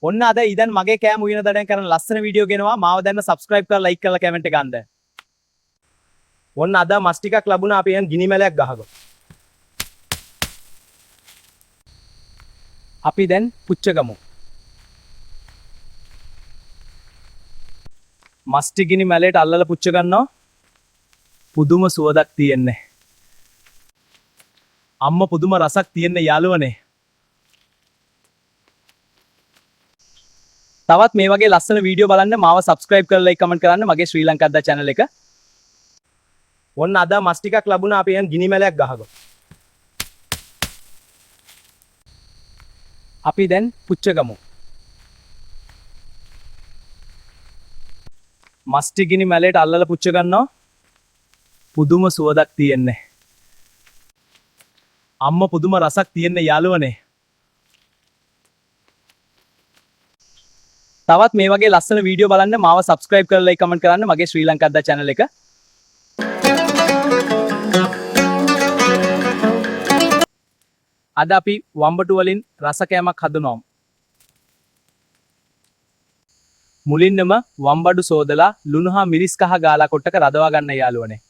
ඔන්න අද ඉදන් මගේ කෑම උයන දඩයන් කරන ලස්සන වීඩියෝ ගෙනවා මාව දැන්න සබස්ක්‍රයිබ් කරලා ලයික් කරලා කමෙන්ට් එක ගන්න. ඔන්න අද මස් ටිකක් ලැබුණා අපි යන් ගිනි මැලයක් ගහගමු. අපි දැන් පුච්චගමු. මස් ටික ගිනි මැලේට අල්ලලා පුච්ච ගන්නවා. පුදුම සුවඳක් තියෙන්නේ. අම්මා පුදුම රසක් තියෙන්නේ යාළුවනේ. තවත් මේ වගේ ලස්සන වීඩියෝ බලන්න මාව සබස්ක්‍රයිබ් කරලා ලයික් කමෙන්ට් කරන්න මගේ ශ්‍රී ලංකද්දා channel එක. ඔන්න අද මස් ටිකක් ලැබුණා අපි යන් ගිනි මැලයක් ගහගමු. අපි දැන් පුච්චගමු. මස් ටික ගිනි මැලේට අල්ලලා පුච්ච ගන්නවා. පුදුම සුවඳක් තියෙන්නේ. අම්මා පුදුම රසක් තියෙන්නේ යාළුවනේ. තවත් මේ වගේ ලස්සන වීඩියෝ බලන්න මාව සබස්ක්‍රයිබ් කරලා ලයික් කමෙන්ට් කරන්න මගේ ශ්‍රී ලංකද්දා channel එක. අද අපි වම්බටු වලින් රස කෑමක් හදනවා. මුලින්ම වම්බඩු සෝදලා ලුණු හා මිරිස් කහ ගාලා කොට්ටක රදවා ගන්න යාළුවනේ.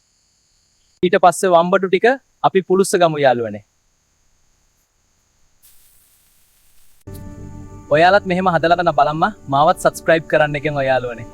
ඊට පස්සේ වම්බඩු ටික අපි පුලුස්ස ගමු යාළුවනේ. ඔයාලත් මෙහෙම හදලා ගන්න බලන්න මාවත් සබස්ක්‍රයිබ් කරන්න එකෙන් ඔයාළුවනේ.